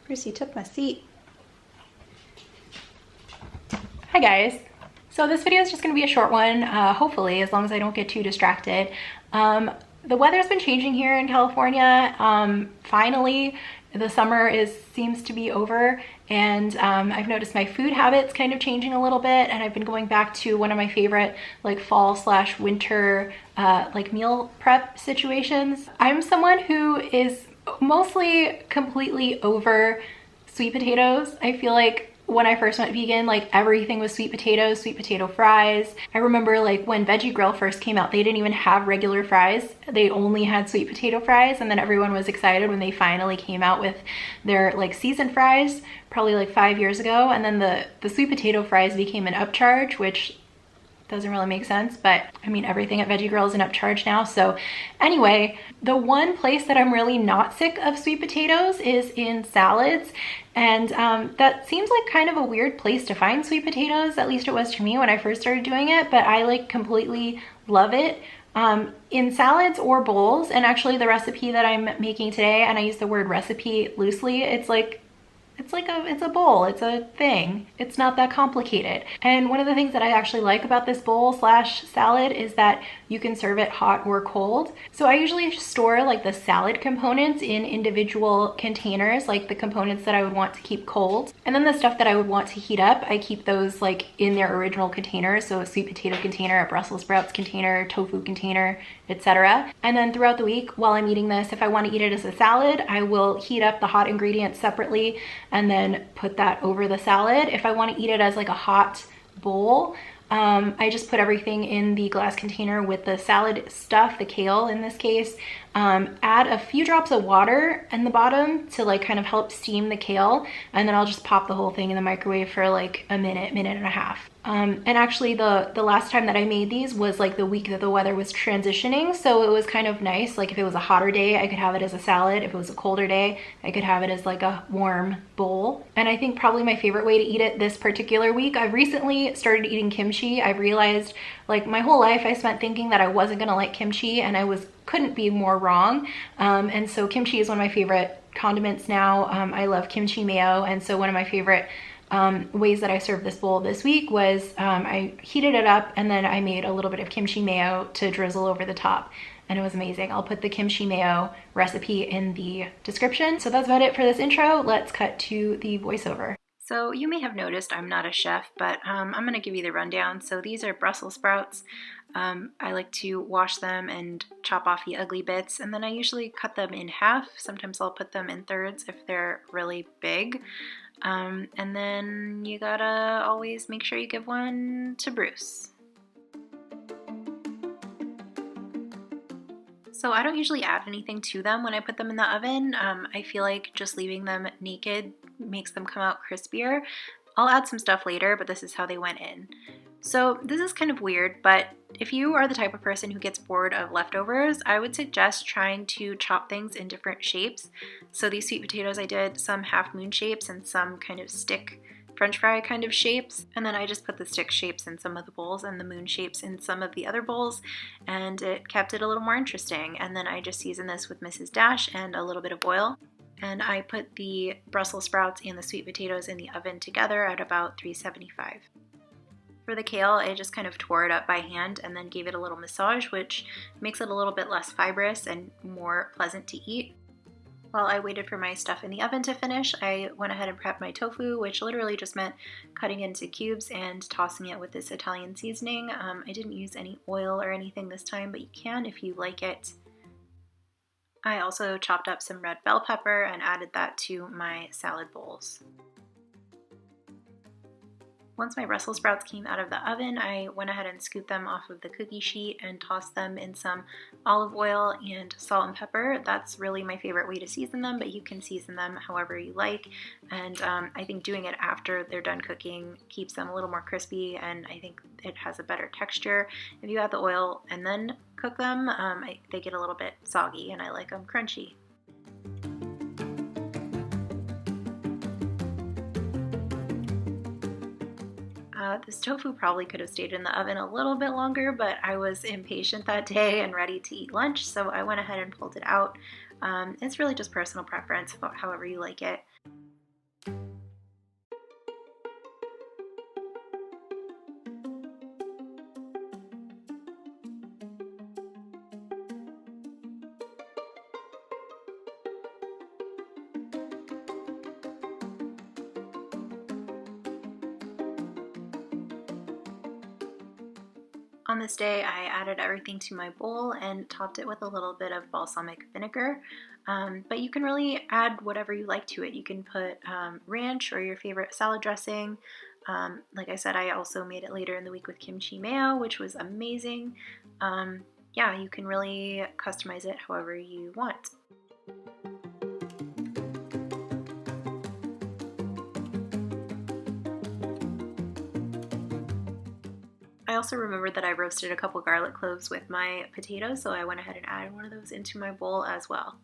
Chrissy took my seat. Hi guys. So this video is just going to be a short one, hopefully, as long as I don't get too distracted. The weather's been changing here in California. Finally, the summer seems to be over, and I've noticed my food habits kind of changing a little bit, and I've been going back to one of my favorite like fall/winter like meal prep situations. I'm someone who is mostly completely over sweet potatoes. I feel like when I first went vegan, like everything was sweet potatoes, sweet potato fries. I remember like when Veggie Grill first came out, they didn't even have regular fries. They only had sweet potato fries, and then everyone was excited when they finally came out with their like seasoned fries, probably like 5 years ago. And then the sweet potato fries became an upcharge, which doesn't really make sense, but I mean, everything at Veggie Grill is an upcharge now. So anyway, the one place that I'm really not sick of sweet potatoes is in salads. And that seems like kind of a weird place to find sweet potatoes, at least it was to me when I first started doing it, but I like completely love it. In salads or bowls, and actually the recipe that I'm making today, and I use the word recipe loosely, it's a bowl, it's a thing. It's not that complicated. And one of the things that I actually like about this bowl slash salad is that you can serve it hot or cold. So I usually store like the salad components in individual containers, like the components that I would want to keep cold. And then the stuff that I would want to heat up, I keep those like in their original containers. So a sweet potato container, a Brussels sprouts container, tofu container, etc. And then throughout the week while I'm eating this, if I want to eat it as a salad, I will heat up the hot ingredients separately and then put that over the salad. If I want to eat it as like a hot bowl, I just put everything in the glass container with the salad stuff, the kale in this case, add a few drops of water in the bottom to like kind of help steam the kale, and then I'll just pop the whole thing in the microwave for like a minute and a half. And actually the last time that I made these was like the week that the weather was transitioning, so it was kind of nice. Like if it was a hotter day, I could have it as a salad. If it was a colder day, I could have it as like a warm bowl. And I think probably my favorite way to eat it this particular week, I've recently started eating kimchi. I've realized like my whole life I spent thinking that I wasn't gonna like kimchi, and I couldn't be more wrong. And so kimchi is one of my favorite condiments now. I love kimchi mayo, and so one of my favorite ways that I served this bowl this week was I heated it up and then I made a little bit of kimchi mayo to drizzle over the top, and it was amazing. I'll put the kimchi mayo recipe in the description. So that's about it for this intro. Let's cut to the voiceover. So you may have noticed I'm not a chef, but I'm gonna give you the rundown. So these are Brussels sprouts. I like to wash them and chop off the ugly bits, and then I usually cut them in half. Sometimes I'll put them in thirds if they're really big. And then you gotta always make sure you give one to Bruce. So I don't usually add anything to them when I put them in the oven. I feel like just leaving them naked makes them come out crispier. I'll add some stuff later, but this is how they went in. So this is kind of weird, but if you are the type of person who gets bored of leftovers, I would suggest trying to chop things in different shapes. So these sweet potatoes, I did some half moon shapes and some kind of stick French fry kind of shapes, and then I just put the stick shapes in some of the bowls and the moon shapes in some of the other bowls, and it kept it a little more interesting. And then I just seasoned this with Mrs. Dash and a little bit of oil, and I put the Brussels sprouts and the sweet potatoes in the oven together at about 375. For the kale, I just kind of tore it up by hand and then gave it a little massage, which makes it a little bit less fibrous and more pleasant to eat. While I waited for my stuff in the oven to finish, I went ahead and prepped my tofu, which literally just meant cutting into cubes and tossing it with this Italian seasoning. I didn't use any oil or anything this time, but you can if you like it. I also chopped up some red bell pepper and added that to my salad bowls. Once my Brussels sprouts came out of the oven, I went ahead and scooped them off of the cookie sheet and tossed them in some olive oil and salt and pepper. That's really my favorite way to season them, but you can season them however you like. And I think doing it after they're done cooking keeps them a little more crispy, and I think it has a better texture. If you add the oil and then cook them, they get a little bit soggy, and I like them crunchy. This tofu probably could have stayed in the oven a little bit longer, but I was impatient that day and ready to eat lunch, so I went ahead and pulled it out. It's really just personal preference, however you like it. On this day, I added everything to my bowl and topped it with a little bit of balsamic vinegar. But you can really add whatever you like to it. You can put ranch or your favorite salad dressing. Like I said, I also made it later in the week with kimchi mayo, which was amazing. Yeah, you can really customize it however you want. I also remembered that I roasted a couple garlic cloves with my potatoes, so I went ahead and added one of those into my bowl as well.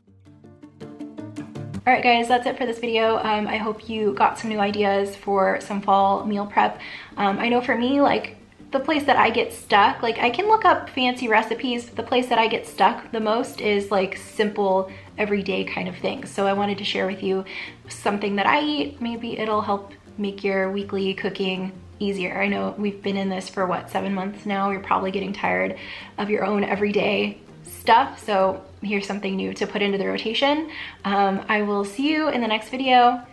Alright guys, that's it for this video. I hope you got some new ideas for some fall meal prep. I know for me, like, the place that I get stuck, like, I can look up fancy recipes, but the place that I get stuck the most is like simple, everyday kind of things. So I wanted to share with you something that I eat. Maybe it'll help make your weekly cooking easier. I know we've been in this for what, 7 months now. You're probably getting tired of your own everyday stuff. So here's something new to put into the rotation. I will see you in the next video.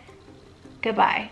Goodbye.